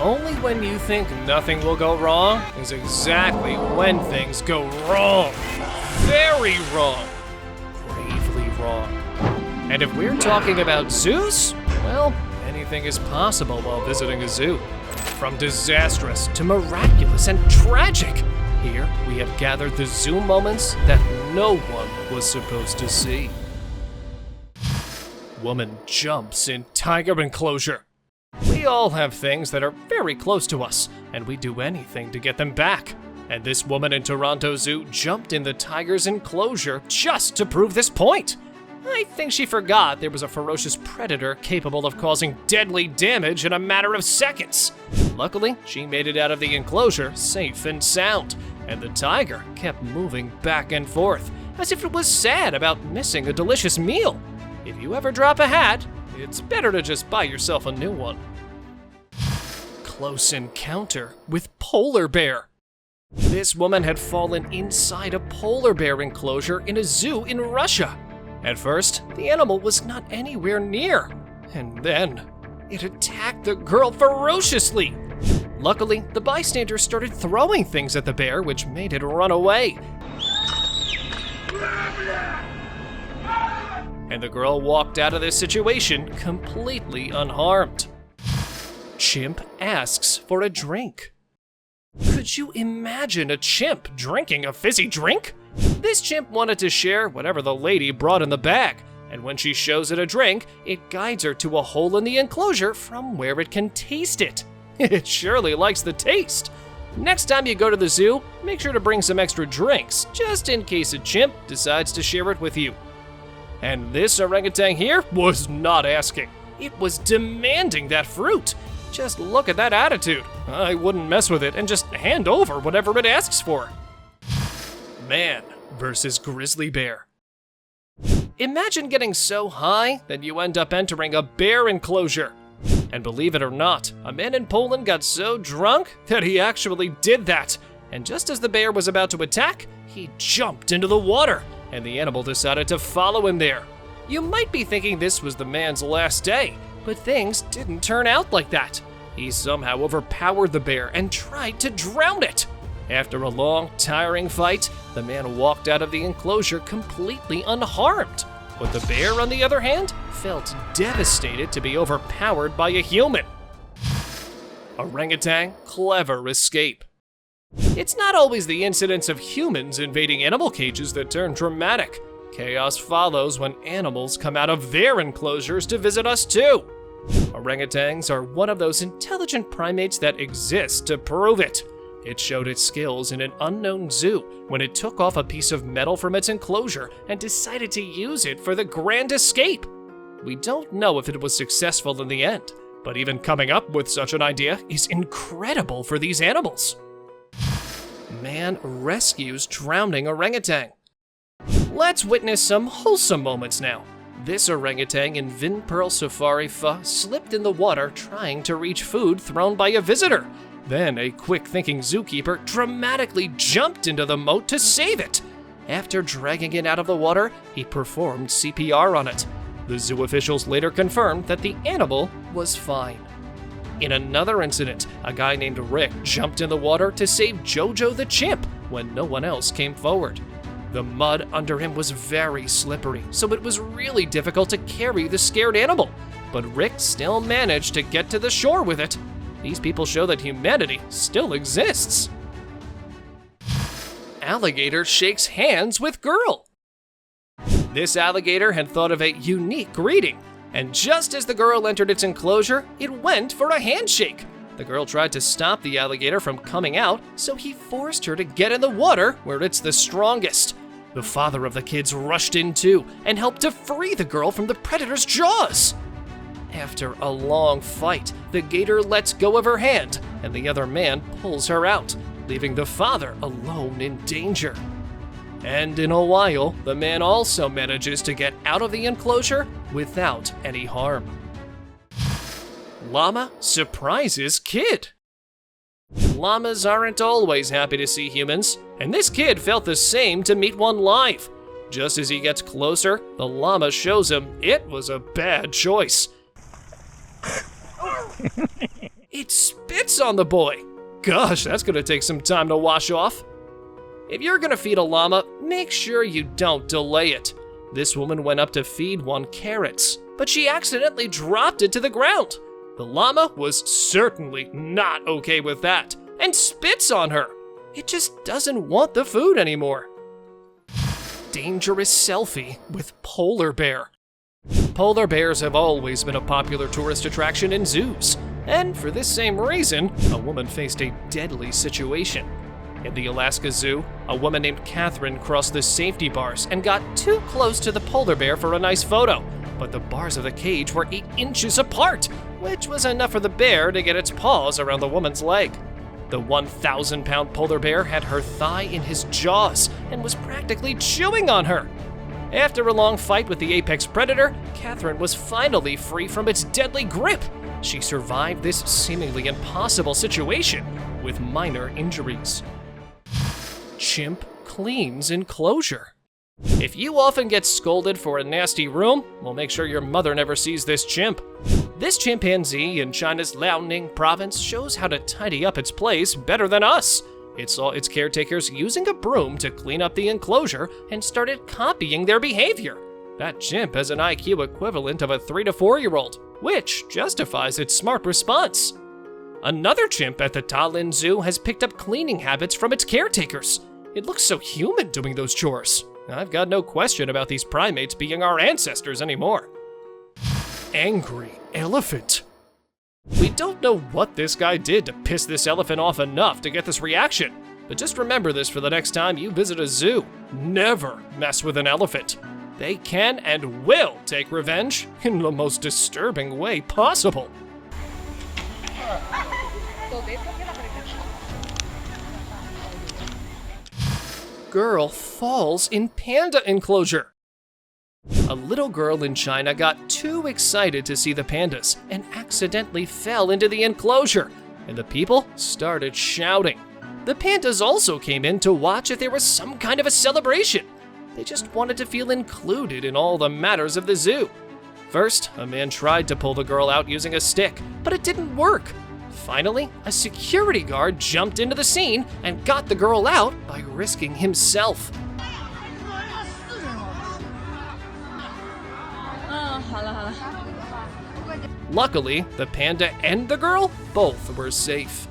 Only when you think nothing will go wrong is exactly when things go wrong. Very wrong. Gravely wrong. And if we're talking about zoos, well, anything is possible while visiting a zoo. From disastrous to miraculous and tragic, here we have gathered the zoo moments that no one was supposed to see. Woman jumps in tiger enclosure. We all have things that are very close to us, and we do anything to get them back. And this woman in Toronto Zoo jumped in the tiger's enclosure just to prove this point. I think she forgot there was a ferocious predator capable of causing deadly damage in a matter of seconds. Luckily, she made it out of the enclosure safe and sound, and the tiger kept moving back and forth, as if it was sad about missing a delicious meal. If you ever drop a hat, it's better to just buy yourself a new one. Close encounter with polar bear. This woman had fallen inside a polar bear enclosure in a zoo in Russia. At first, the animal was not anywhere near, and then it attacked the girl ferociously. Luckily, the bystanders started throwing things at the bear, which made it run away. And the girl walked out of this situation completely unharmed. Chimp asks for a drink. Could you imagine a chimp drinking a fizzy drink? This chimp wanted to share whatever the lady brought in the bag, and when she shows it a drink, it guides her to a hole in the enclosure from where it can taste it. It surely likes the taste. Next time you go to the zoo, make sure to bring some extra drinks, just in case a chimp decides to share it with you. And this orangutan here was not asking. It was demanding that fruit. Just look at that attitude. I wouldn't mess with it and just hand over whatever it asks for. Man versus grizzly bear. Imagine getting so high that you end up entering a bear enclosure. And believe it or not, a man in Poland got so drunk that he actually did that. And just as the bear was about to attack, he jumped into the water, and the animal decided to follow him there. You might be thinking this was the man's last day, but things didn't turn out like that. He somehow overpowered the bear and tried to drown it. After a long, tiring fight, the man walked out of the enclosure completely unharmed. But the bear, on the other hand, felt devastated to be overpowered by a human. Orangutan clever escape. It's not always the incidents of humans invading animal cages that turn dramatic. Chaos follows when animals come out of their enclosures to visit us too. Orangutans are one of those intelligent primates that exist to prove it. It showed its skills in an unknown zoo when it took off a piece of metal from its enclosure and decided to use it for the grand escape. We don't know if it was successful in the end, but even coming up with such an idea is incredible for these animals. Man rescues drowning orangutan. Let's witness some wholesome moments now. This orangutan in Vinpearl Safari Pho slipped in the water trying to reach food thrown by a visitor. Then a quick-thinking zookeeper dramatically jumped into the moat to save it. After dragging it out of the water, he performed CPR on it. The zoo officials later confirmed that the animal was fine. In another incident, a guy named Rick jumped in the water to save Jojo the chimp when no one else came forward. The mud under him was very slippery, so it was really difficult to carry the scared animal, but Rick still managed to get to the shore with it. These people show that humanity still exists. Alligator shakes hands with girl. This alligator had thought of a unique greeting, and just as the girl entered its enclosure, it went for a handshake. The girl tried to stop the alligator from coming out, so he forced her to get in the water where it's the strongest. The father of the kids rushed in too and helped to free the girl from the predator's jaws. After a long fight, the gator lets go of her hand, and the other man pulls her out, leaving the father alone in danger. And in a while, the man also manages to get out of the enclosure without any harm. Llama surprises kid. Llamas aren't always happy to see humans, and this kid felt the same to meet one live. Just as he gets closer, the llama shows him it was a bad choice. it spits on the boy. Gosh, that's gonna take some time to wash off. If you're gonna feed a llama, make sure you don't delay it. This woman went up to feed one carrots, but she accidentally dropped it to the ground. The llama was certainly not okay with that and spits on her. It just doesn't want the food anymore. Dangerous selfie with polar bear. Polar bears have always been a popular tourist attraction in zoos, and for this same reason, a woman faced a deadly situation. In the Alaska Zoo, a woman named Catherine crossed the safety bars and got too close to the polar bear for a nice photo, but the bars of the cage were 8 inches apart, which was enough for the bear to get its paws around the woman's leg. The 1,000-pound polar bear had her thigh in his jaws and was practically chewing on her. After a long fight with the apex predator, Catherine was finally free from its deadly grip. She survived this seemingly impossible situation with minor injuries. Chimp cleans enclosure. If you often get scolded for a nasty room, well, make sure your mother never sees this chimp. This chimpanzee in China's Liaoning province shows how to tidy up its place better than us. It saw its caretakers using a broom to clean up the enclosure and started copying their behavior. That chimp has an IQ equivalent of a 3 to 4-year-old, which justifies its smart response. Another chimp at the Tallinn Zoo has picked up cleaning habits from its caretakers. It looks so human doing those chores. I've got no question about these primates being our ancestors anymore. Angry elephant. We don't know what this guy did to piss this elephant off enough to get this reaction, but just remember this for the next time you visit a zoo. Never mess with an elephant. They can and will take revenge in the most disturbing way possible. Girl falls in panda enclosure. A little girl in China got too excited to see the pandas and accidentally fell into the enclosure, and the people started shouting. The pandas also came in to watch if there was some kind of a celebration. They just wanted to feel included in all the matters of the zoo. First, a man tried to pull the girl out using a stick, but it didn't work. Finally, a security guard jumped into the scene and got the girl out by risking himself. Luckily, the panda and the girl both were safe.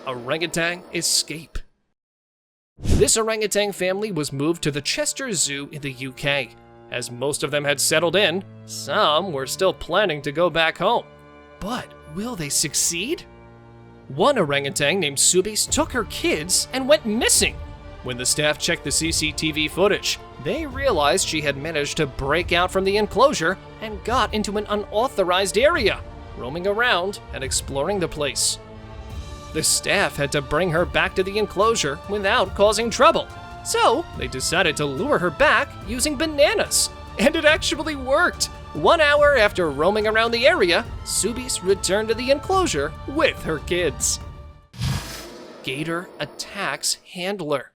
Orangutan escape. This orangutan family was moved to the Chester Zoo in the UK. As most of them had settled in, some were still planning to go back home. But will they succeed? One orangutan named Subis took her kids and went missing. When the staff checked the CCTV footage, they realized she had managed to break out from the enclosure and got into an unauthorized area, roaming around and exploring the place. The staff had to bring her back to the enclosure without causing trouble, so they decided to lure her back using bananas. And it actually worked! 1 hour after roaming around the area, Subis returned to the enclosure with her kids. Gator attacks handler.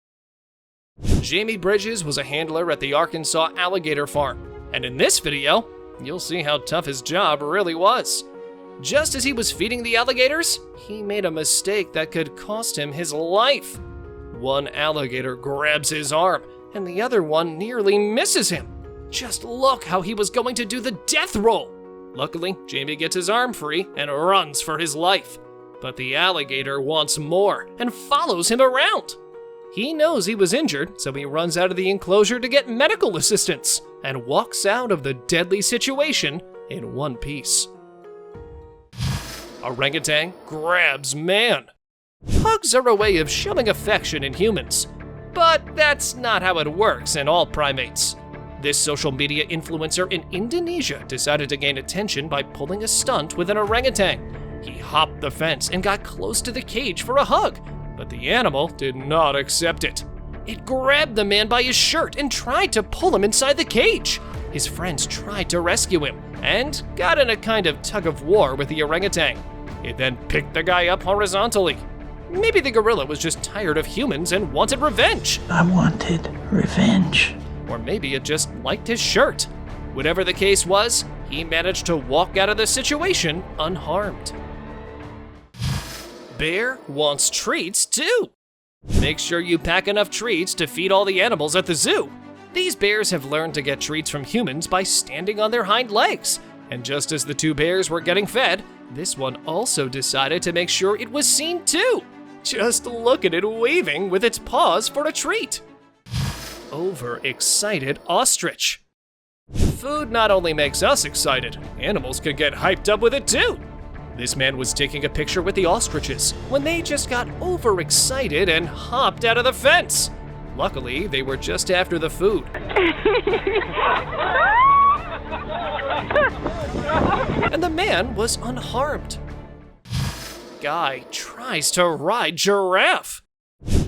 Jamie Bridges was a handler at the Arkansas alligator farm, and in this video, you'll see how tough his job really was. Just as he was feeding the alligators, he made a mistake that could cost him his life. One alligator grabs his arm, and the other one nearly misses him. Just look how he was going to do the death roll. Luckily, Jamie gets his arm free and runs for his life. But the alligator wants more and follows him around. He knows he was injured, so he runs out of the enclosure to get medical assistance and walks out of the deadly situation in one piece. Orangutan grabs man. Hugs are a way of showing affection in humans, but that's not how it works in all primates. This social media influencer in Indonesia decided to gain attention by pulling a stunt with an orangutan. He hopped the fence and got close to the cage for a hug, but the animal did not accept it. It grabbed the man by his shirt and tried to pull him inside the cage. His friends tried to rescue him and got in a kind of tug of war with the orangutan. It then picked the guy up horizontally. Maybe the gorilla was just tired of humans and wanted revenge. I wanted revenge. Or maybe it just liked his shirt. Whatever the case was, he managed to walk out of the situation unharmed. Bear wants treats too. Make sure you pack enough treats to feed all the animals at the zoo. These bears have learned to get treats from humans by standing on their hind legs. And just as the two bears were getting fed, this one also decided to make sure it was seen too. Just look at it waving with its paws for a treat. Overexcited ostrich. Food not only makes us excited, animals can get hyped up with it too. This man was taking a picture with the ostriches when they just got overexcited and hopped out of the fence. Luckily, they were just after the food. And the man was unharmed. Guy tries to ride giraffe.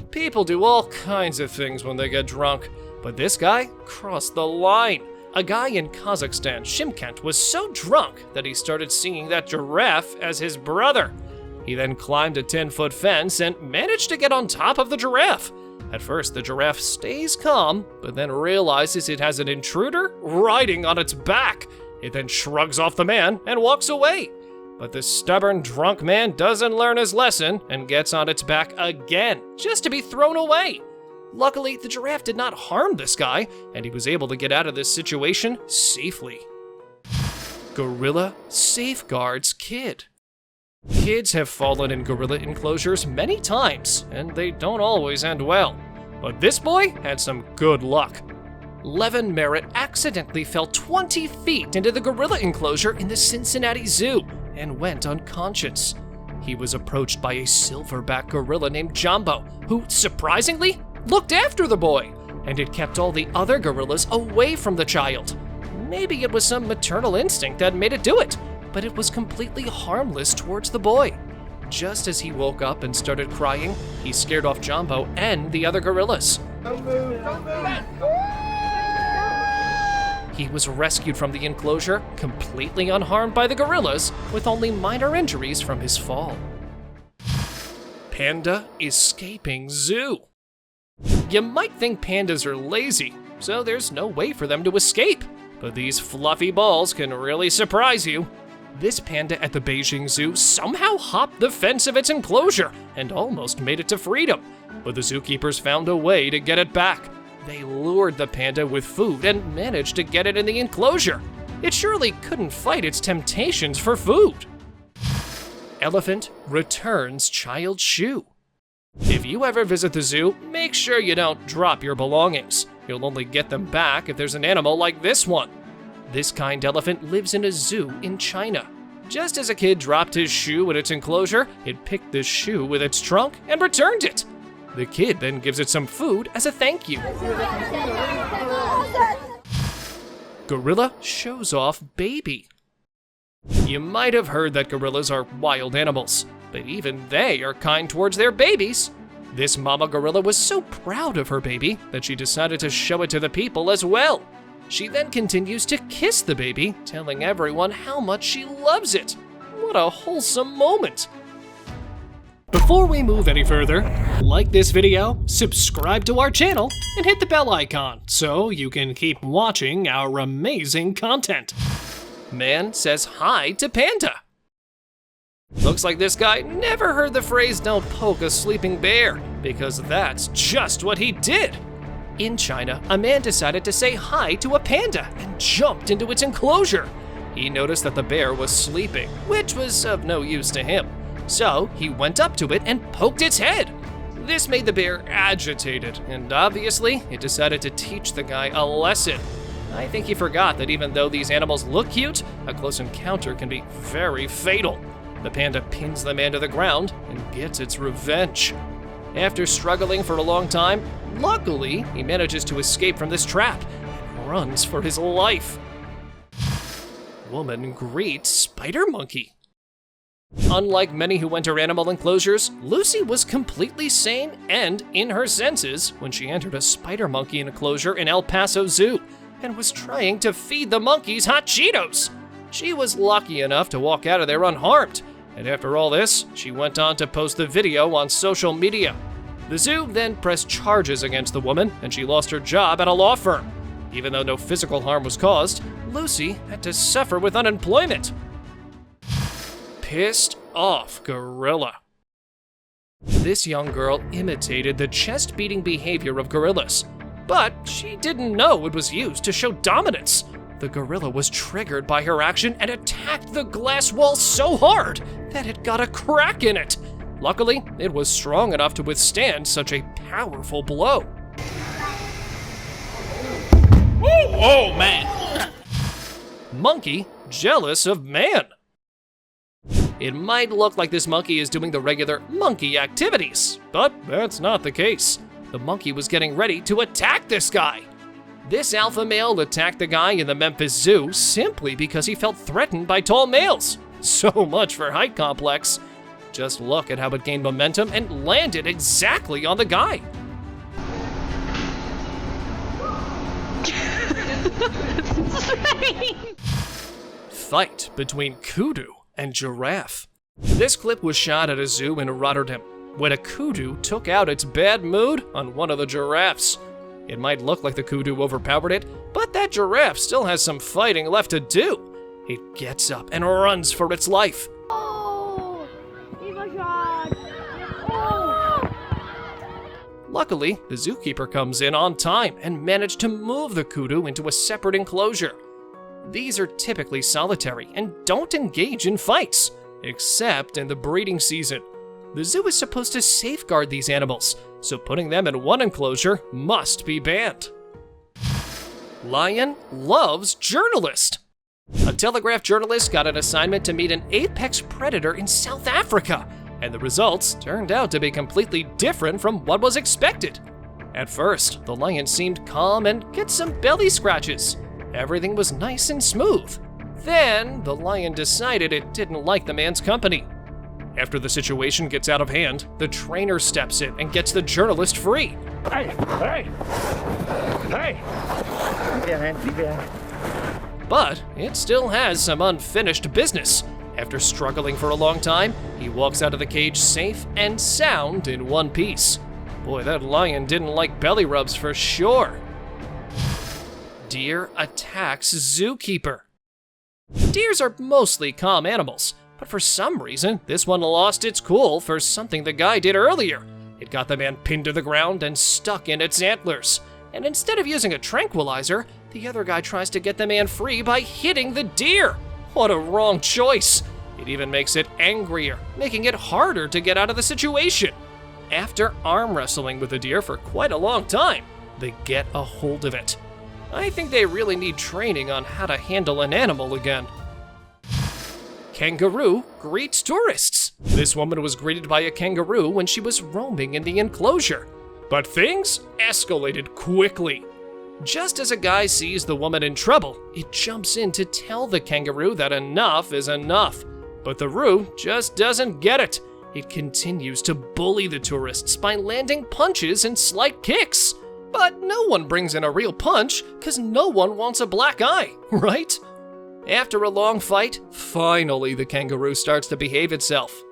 People do all kinds of things when they get drunk, but this guy crossed the line. A guy in Kazakhstan, Shymkent, was so drunk that he started seeing that giraffe as his brother. He then climbed a 10-foot fence and managed to get on top of the giraffe. At first, the giraffe stays calm, but then realizes it has an intruder riding on its back. It then shrugs off the man and walks away. But the stubborn drunk man doesn't learn his lesson and gets on its back again, just to be thrown away. Luckily, the giraffe did not harm this guy, and he was able to get out of this situation safely. Gorilla safeguards kid. Kids have fallen in gorilla enclosures many times, and they don't always end well. But this boy had some good luck. Levin Merritt accidentally fell 20 feet into the gorilla enclosure in the Cincinnati Zoo and went unconscious. He was approached by a silverback gorilla named Jumbo, who, surprisingly, looked after the boy, and it kept all the other gorillas away from the child. Maybe it was some maternal instinct that made it do it, but it was completely harmless towards the boy. Just as he woke up and started crying, he scared off Jumbo and the other gorillas. He was rescued from the enclosure, completely unharmed by the gorillas, with only minor injuries from his fall. Panda escaping zoo. You might think pandas are lazy, so there's no way for them to escape. But these fluffy balls can really surprise you. This panda at the Beijing Zoo somehow hopped the fence of its enclosure and almost made it to freedom. But the zookeepers found a way to get it back. They lured the panda with food and managed to get it in the enclosure. It surely couldn't fight its temptations for food. Elephant returns child shoe. If you ever visit the zoo, make sure you don't drop your belongings. You'll only get them back if there's an animal like this one. This kind elephant lives in a zoo in China. Just as a kid dropped his shoe in its enclosure, it picked the shoe with its trunk and returned it. The kid then gives it some food as a thank you. Gorilla shows off baby. You might have heard that gorillas are wild animals, but even they are kind towards their babies. This mama gorilla was so proud of her baby that she decided to show it to the people as well. She then continues to kiss the baby, telling everyone how much she loves it. What a wholesome moment. Before we move any further, like this video, subscribe to our channel, and hit the bell icon so you can keep watching our amazing content. Man says hi to panda. Looks like this guy never heard the phrase "don't poke a sleeping bear," because that's just what he did. In China, a man decided to say hi to a panda and jumped into its enclosure. He noticed that the bear was sleeping, which was of no use to him. So he went up to it and poked its head. This made the bear agitated, and obviously it decided to teach the guy a lesson. I think he forgot that even though these animals look cute, a close encounter can be very fatal. The panda pins the man to the ground and gets its revenge. After struggling for a long time, luckily he manages to escape from this trap and runs for his life. Woman greets spider monkey. Unlike many who enter animal enclosures, Lucy was completely sane and in her senses when she entered a spider monkey enclosure in El Paso Zoo and was trying to feed the monkeys hot Cheetos. She was lucky enough to walk out of there unharmed, and after all this, she went on to post the video on social media. The zoo then pressed charges against the woman, and she lost her job at a law firm. Even though no physical harm was caused, Lucy had to suffer with unemployment. Pissed off gorilla. This young girl imitated the chest-beating behavior of gorillas, but she didn't know it was used to show dominance. The gorilla was triggered by her action and attacked the glass wall so hard that it got a crack in it. Luckily, it was strong enough to withstand such a powerful blow. Oh, man! Monkey jealous of man. It might look like this monkey is doing the regular monkey activities, but that's not the case. The monkey was getting ready to attack this guy. This alpha male attacked the guy in the Memphis Zoo simply because he felt threatened by tall males. So much for height complex. Just look at how it gained momentum and landed exactly on the guy. Fight between kudu and giraffe. This clip was shot at a zoo in Rotterdam when a kudu took out its bad mood on one of the giraffes. It might look like the kudu overpowered it, but that giraffe still has some fighting left to do. It gets up and runs for its life. Luckily, the zookeeper comes in on time and managed to move the kudu into a separate enclosure. These are typically solitary and don't engage in fights, except in the breeding season. The zoo is supposed to safeguard these animals, so putting them in one enclosure must be banned. Lion loves journalist. A Telegraph journalist got an assignment to meet an apex predator in South Africa, and the results turned out to be completely different from what was expected. At first, the lion seemed calm and get some belly scratches. Everything was nice and smooth. Then, the lion decided it didn't like the man's company. After the situation gets out of hand, the trainer steps in and gets the journalist free. Hey! But it still has some unfinished business. After struggling for a long time, he walks out of the cage safe and sound in one piece. Boy, that lion didn't like belly rubs for sure. Deer attacks zookeeper. Deers are mostly calm animals, but for some reason, this one lost its cool for something the guy did earlier. It got the man pinned to the ground and stuck in its antlers. And instead of using a tranquilizer, the other guy tries to get the man free by hitting the deer. What a wrong choice. It even makes it angrier, making it harder to get out of the situation. After arm wrestling with the deer for quite a long time, they get a hold of it. I think they really need training on how to handle an animal again. Kangaroo greets tourists. This woman was greeted by a kangaroo when she was roaming in the enclosure. But things escalated quickly. Just as a guy sees the woman in trouble, it jumps in to tell the kangaroo that enough is enough. But the roo just doesn't get it. It continues to bully the tourists by landing punches and slight kicks. But no one brings in a real punch because no one wants a black eye, right? After a long fight, finally the kangaroo starts to behave itself.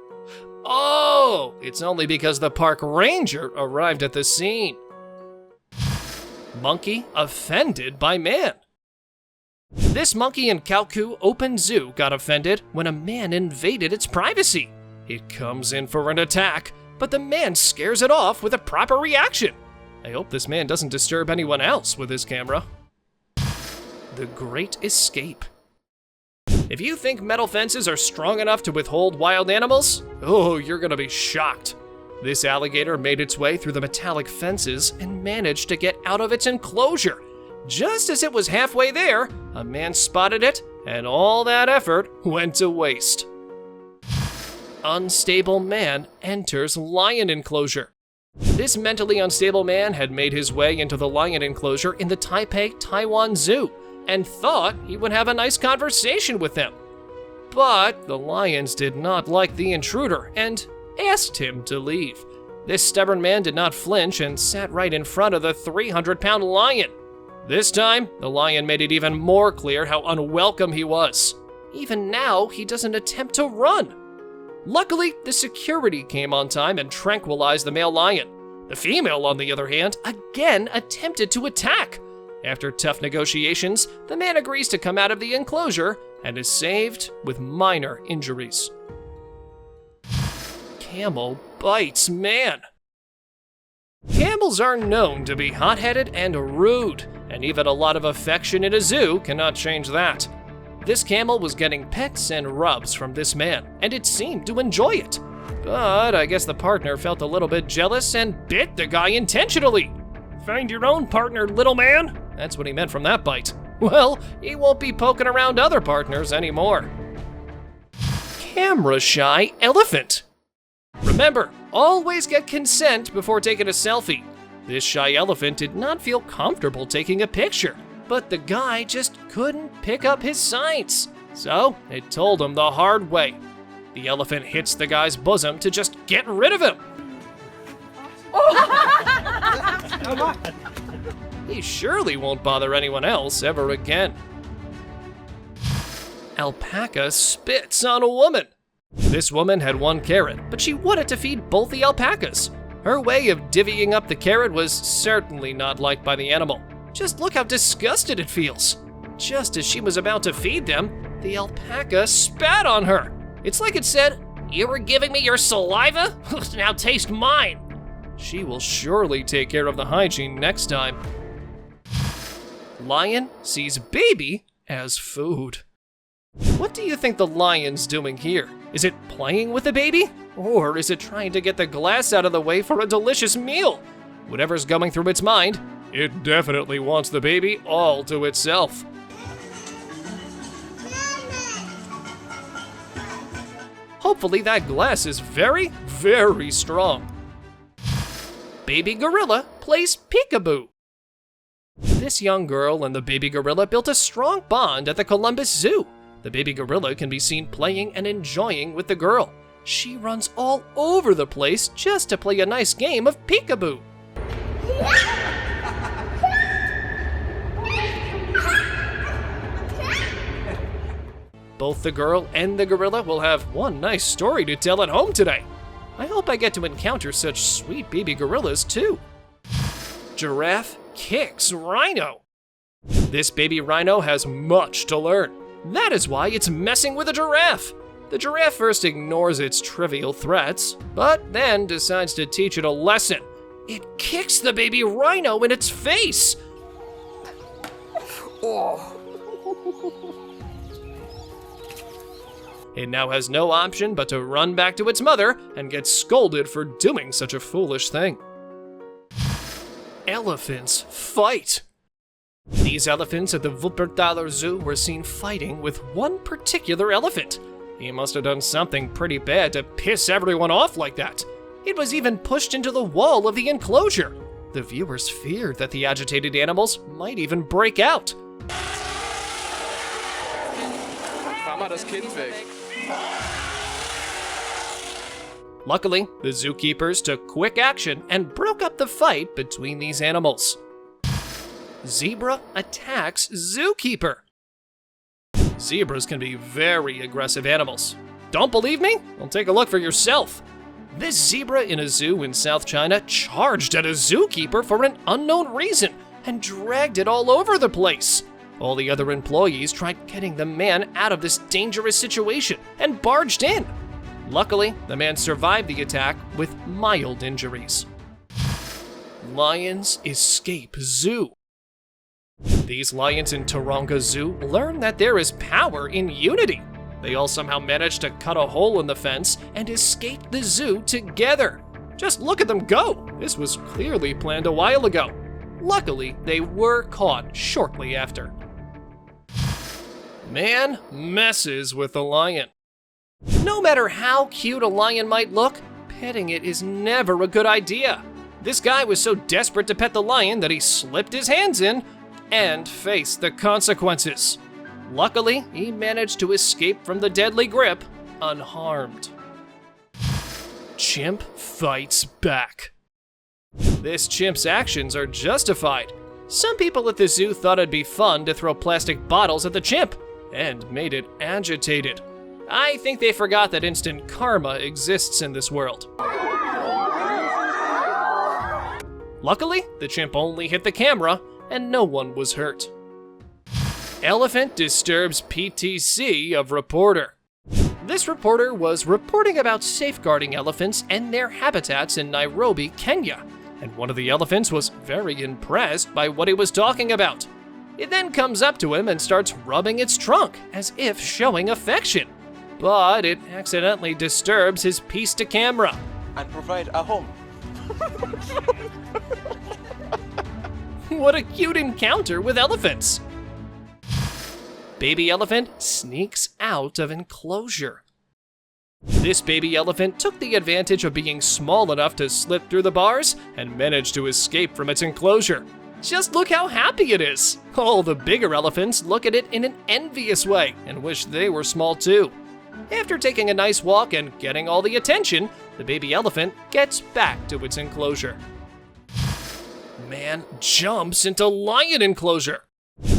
Oh, it's only because the park ranger arrived at the scene. Monkey offended by man. This monkey in Kauku Open Zoo got offended when a man invaded its privacy. It comes in for an attack, but the man scares it off with a proper reaction. I hope this man doesn't disturb anyone else with his camera. The Great Escape. If you think metal fences are strong enough to withhold wild animals, oh, you're gonna be shocked. This alligator made its way through the metallic fences and managed to get out of its enclosure. Just as it was halfway there, a man spotted it, and all that effort went to waste. Unstable man enters lion enclosure. This mentally unstable man had made his way into the lion enclosure in the Taipei, Taiwan Zoo and thought he would have a nice conversation with them. But the lions did not like the intruder and asked him to leave. This stubborn man did not flinch and sat right in front of the 300-pound lion. This time, the lion made it even more clear how unwelcome he was. Even now, he doesn't attempt to run. Luckily, the security came on time and tranquilized the male lion. The female, on the other hand, again attempted to attack. After tough negotiations, the man agrees to come out of the enclosure and is saved with minor injuries. camel bites man. Camels are known to be hot-headed and rude, and even a lot of affection in a zoo cannot change that. This camel was getting pecks and rubs from this man, and it seemed to enjoy it. But I guess the partner felt a little bit jealous and bit the guy intentionally. Find your own partner, little man. That's what he meant from that bite. Well, he won't be poking around other partners anymore. Camera-shy elephant. Remember, always get consent before taking a selfie. This shy elephant did not feel comfortable taking a picture, but the guy just couldn't pick up his signs. So it told him the hard way. The elephant hits the guy's bosom to just get rid of him. He surely won't bother anyone else ever again. Alpaca spits on a woman. This woman had one carrot, but she wanted to feed both the alpacas. Her way of divvying up the carrot was certainly not liked by the animal. Just look how disgusted it feels. Just as she was about to feed them, the alpaca spat on her. It's like it said, "You were giving me your saliva? Now taste mine." She will surely take care of the hygiene next time. Lion sees baby as food. What do you think the lion's doing here? Is it playing with the baby? Or is it trying to get the glass out of the way for a delicious meal? Whatever's going through its mind, it definitely wants the baby all to itself. Hopefully that glass is very, very strong. Baby gorilla plays peekaboo. This young girl and the baby gorilla built a strong bond at the Columbus Zoo. The baby gorilla can be seen playing and enjoying with the girl. She runs all over the place just to play a nice game of peekaboo. Both the girl and the gorilla will have one nice story to tell at home today. I hope I get to encounter such sweet baby gorillas too. Giraffe kicks rhino. This baby rhino has much to learn. That is why it's messing with a giraffe. The giraffe first ignores its trivial threats, but then decides to teach it a lesson. It kicks the baby rhino in its face. It now has no option but to run back to its mother and get scolded for doing such a foolish thing. Elephants fight. These elephants at the Wuppertaler Zoo were seen fighting with one particular elephant. He must have done something pretty bad to piss everyone off like that. It was even pushed into the wall of the enclosure. The viewers feared that the agitated animals might even break out. Fahr mal das Kind weg. Luckily, the zookeepers took quick action and broke up the fight between these animals. Zebra attacks zookeeper. Zebras can be very aggressive animals. Don't believe me? Well, take a look for yourself. This zebra in a zoo in South China charged at a zookeeper for an unknown reason and dragged it all over the place. All the other employees tried getting the man out of this dangerous situation and barged in. Luckily, the man survived the attack with mild injuries. Lions escape zoo. These lions in Taronga Zoo learn that there is power in unity. They all somehow managed to cut a hole in the fence and escape the zoo together. Just look at them go! This was clearly planned a while ago. Luckily, they were caught shortly after. Man messes with a lion. No matter how cute a lion might look, petting it is never a good idea. This guy was so desperate to pet the lion that he slipped his hands in and faced the consequences. Luckily, he managed to escape from the deadly grip unharmed. Chimp fights back. This chimp's actions are justified. Some people at the zoo thought it'd be fun to throw plastic bottles at the chimp and made it agitated. I think they forgot that instant karma exists in this world. Luckily, the chimp only hit the camera and no one was hurt. Elephant disturbs PTC of reporter. This reporter was reporting about safeguarding elephants and their habitats in Nairobi, Kenya, and one of the elephants was very impressed by what he was talking about. It then comes up to him and starts rubbing its trunk, as if showing affection. But it accidentally disturbs his piece to camera. And provide a home. What a cute encounter with elephants! Baby elephant sneaks out of enclosure. This baby elephant took the advantage of being small enough to slip through the bars and managed to escape from its enclosure. Just look how happy it is! All the bigger elephants look at it in an envious way and wish they were small too. After taking a nice walk and getting all the attention, the baby elephant gets back to its enclosure. Man jumps into lion enclosure.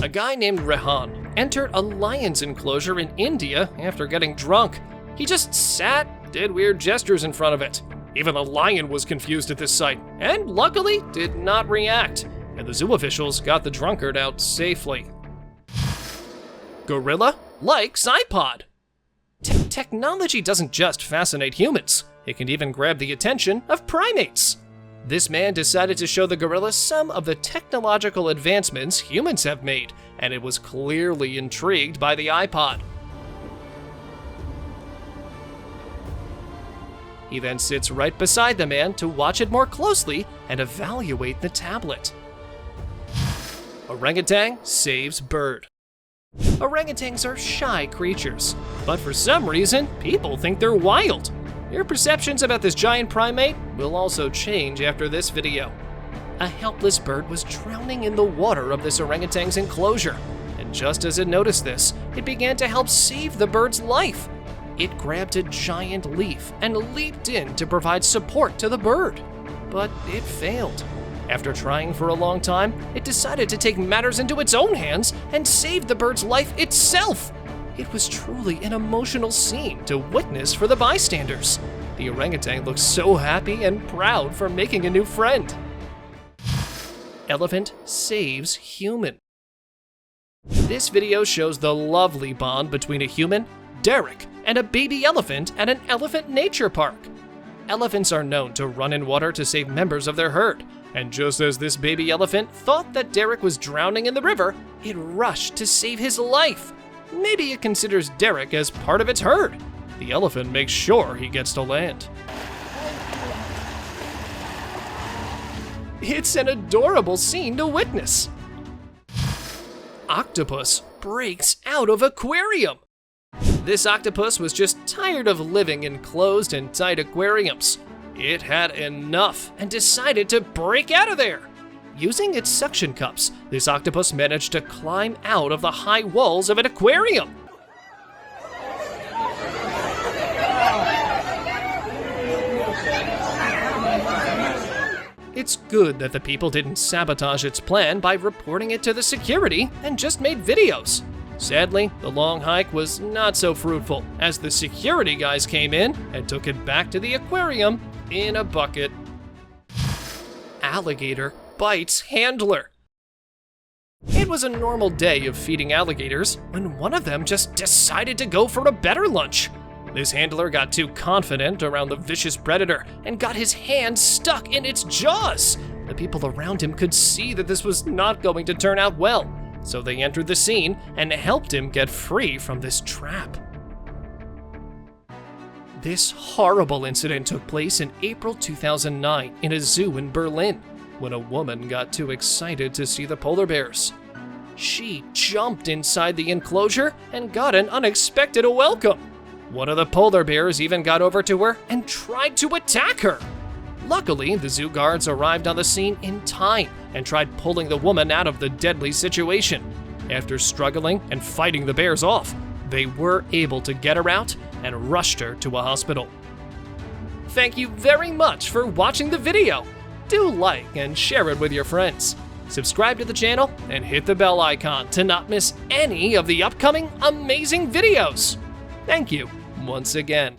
A guy named Rehan entered a lion's enclosure in India after getting drunk. He just sat, did weird gestures in front of it. Even the lion was confused at this sight, and luckily did not react, and the zoo officials got the drunkard out safely. Gorilla likes iPod. Technology doesn't just fascinate humans, it can even grab the attention of primates. This man decided to show the gorilla some of the technological advancements humans have made, and it was clearly intrigued by the iPod. He then sits right beside the man to watch it more closely and evaluate the tablet. Orangutan saves bird. Orangutans are shy creatures, but for some reason, people think they're wild. Your perceptions about this giant primate will also change after this video. A helpless bird was drowning in the water of this orangutan's enclosure, and just as it noticed this, it began to help save the bird's life. It grabbed a giant leaf and leaped in to provide support to the bird, but it failed. After trying for a long time, it decided to take matters into its own hands and save the bird's life itself. It was truly an emotional scene to witness for the bystanders. The orangutan looked so happy and proud for making a new friend. Elephant saves human. This video shows the lovely bond between a human, Derek, and a baby elephant at an elephant nature park. Elephants are known to run in water to save members of their herd, and just as this baby elephant thought that Derek was drowning in the river, it rushed to save his life. Maybe it considers Derek as part of its herd. The elephant makes sure he gets to land. It's an adorable scene to witness. Octopus breaks out of aquarium. This octopus was just tired of living in closed and tight aquariums. It had enough and decided to break out of there. Using its suction cups, this octopus managed to climb out of the high walls of an aquarium. It's good that the people didn't sabotage its plan by reporting it to the security and just made videos. Sadly, the long hike was not so fruitful, as the security guys came in and took it back to the aquarium in a bucket. Alligator bites handler. It was a normal day of feeding alligators when one of them just decided to go for a better lunch. This handler got too confident around the vicious predator and got his hand stuck in its jaws. The people around him could see that this was not going to turn out well, so they entered the scene and helped him get free from this trap. This horrible incident took place in April 2009 in a zoo in Berlin, when a woman got too excited to see the polar bears. She jumped inside the enclosure and got an unexpected welcome. One of the polar bears even got over to her and tried to attack her. Luckily, the zoo guards arrived on the scene in time and tried pulling the woman out of the deadly situation. After struggling and fighting the bears off, they were able to get her out and rushed her to a hospital. Thank you very much for watching the video. Do like and share it with your friends. Subscribe to the channel and hit the bell icon to not miss any of the upcoming amazing videos. Thank you once again.